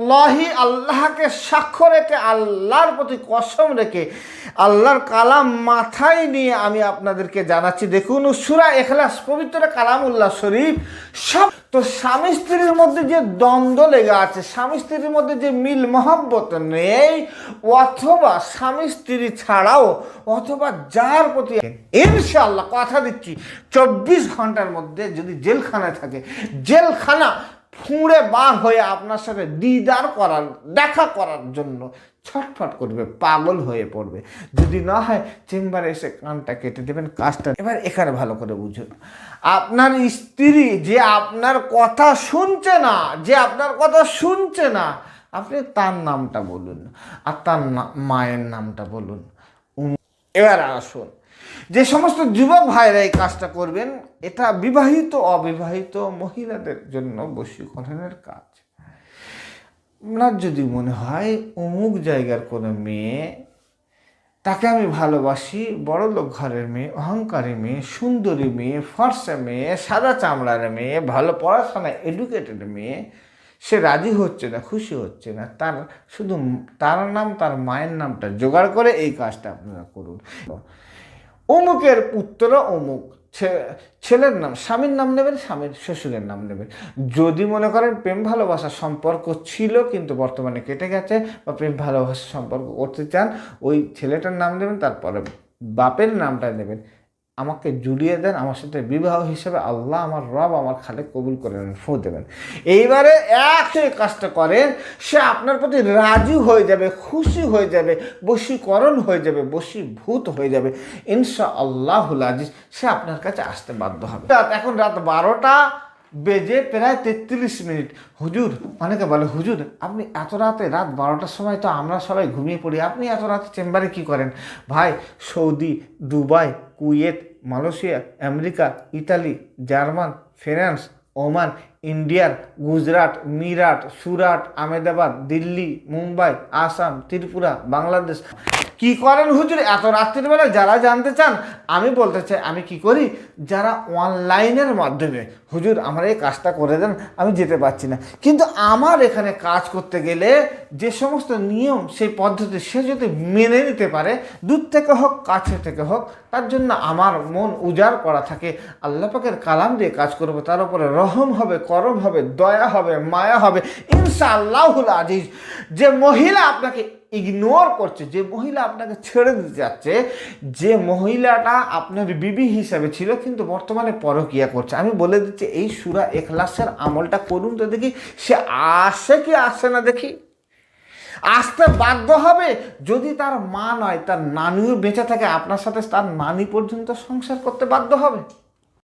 ওয়াল্লাহি আল্লাহকে সাক্ষ্য রেখে, আল্লাহর প্রতি কসম রেখে, আল্লাহর কালাম মাথায় নিয়ে আমি আপনাদেরকে জানাচ্ছি। দেখুন সূরা ইখলাস, পবিত্র কালামুল্লাহ শরীফ। সব তো স্বামী স্ত্রীর মধ্যে যে দ্বন্দ্ব লেগে আছে, স্বামী স্ত্রীর মধ্যে যে মিল মহব্বত নেই, অথবা স্বামী স্ত্রী ছাড়াও অথবা যার প্রতি, ইনশাআল্লাহ কথা দিচ্ছি 24 ঘন্টার মধ্যে যদি জেলখানায় থাকে, জেলখানা ফুঁড়ে বার হয়ে আপনার সাথে দিদার করার, দেখা করার জন্য ছটফট করবে, পাগল হয়ে পড়বে। যদি না হয় চেম্বারে এসে কানটা কেটে দেবেন, কাজটা। এবার এখানে ভালো করে বুঝুন, আপনার স্ত্রী যে আপনার কথা শুনছে না, যে আপনার কথা শুনছে না, আপনি তার নামটা বলুন আর তার মায়ের নামটা বলুন। এবার আসুন, যে সমস্ত যুবক ভাইরা এই কাজটা করবেন, এটা বিবাহিত অবিবাহিত মহিলাদের জন্য বশীকরণের কাজ। আপনার যদি মনে হয় অমুক জায়গার কোনো মেয়ে, তাকে আমি ভালোবাসি, বড়লোক ঘরের মেয়ে, অহংকারী মেয়ে, সুন্দরী মেয়ে, ফর্সা মেয়ে, সাদা চামড়ার মেয়ে, ভালো পড়াশোনা এডুকেটেড মেয়ে, সে রাজি হচ্ছে না, খুশি হচ্ছে না, তার শুধু তার নাম, তার মায়ের নামটা জোগাড় করে এই কাজটা আপনারা করুন। অমুকের পুত্র অমুক, ছেলের নাম, স্বামীর নাম নেবেন, স্বামীর শ্বশুরের নাম নেবেন। যদি মনে করেন প্রেম ভালোবাসার সম্পর্ক ছিল কিন্তু বর্তমানে কেটে গেছে, বা প্রেম ভালোবাসার সম্পর্ক করতে চান, ওই ছেলেটার নাম নেবেন, তারপরে বাপের নামটা নেবেন। আমাকে জুড়িয়ে দেন, আমার সাথে বিবাহ হিসেবে আল্লাহ আমার রব আমার খালে কবুল করে নেন, ফু দেবেন। এইবারে একই কাজটা করেন, সে আপনার প্রতি রাজি হয়ে যাবে, খুশি হয়ে যাবে, বশীকরণ হয়ে যাবে, বশীভূত হয়ে যাবে ইনশাআল্লাহুল আজিজ। সে আপনার কাছে আসতে বাধ্য হবে। এখন রাত 12টা বেজে প্রায় 33 মিনিট। হুজুর, অনেকে বলে হুজুর আপনি এত রাতে, রাত 12টার সময় তো আমরা সবাই ঘুমিয়ে পড়ি, আপনি এত রাতে চেম্বারে কি করেন? ভাই, Saudi, Dubai, Kuwait, Malaysia, America, Italy, German, France, Oman, ইন্ডিয়ার, গুজরাট, মিরাট, সুরাট, আহমেদাবাদ, দিল্লি, মুম্বাই, আসাম, ত্রিপুরা, বাংলাদেশ কি করেন হুজুর এত রাত্রির বেলা? যারা জানতে চান আমি বলতে চাই আমি কি করি। যারা অনলাইনের মাধ্যমে হুজুর আমার এই কাজটা করে দেন, আমি যেতে পারছি না, কিন্তু আমার এখানে কাজ করতে গেলে যে সমস্ত নিয়ম, সেই পদ্ধতি সে যদি মেনে নিতে পারে, দূর থেকে হোক কাছে থেকে হোক, তার জন্য আমার মন উজাড় করা থাকে। আল্লাহ পাকের কালাম দিয়ে কাজ করবো, তার উপরে রহম হবে, করম হবে, দয়া হবে, মায়া হবে ইনশাআল্লাহুল আজিজ। যে মহিলা আপনাকে ইগনোর করছে, যে মহিলা আপনাকে ছেড়ে দিতে যাচ্ছে, যে মহিলাটা আপনার বিবি হিসাবে ছিল কিন্তু বর্তমানে পরকীয়া করছে, আমি বলে দিচ্ছি এই সূরা ইখলাসের আমলটা করুন তো দেখি সে আসে কি আসে না। দেখি আসতে বাধ্য হবে। যদি তার মা নয়, তার নানিও বেঁচে থাকে আপনার সাথে, তার নানি পর্যন্ত সংসার করতে বাধ্য হবে।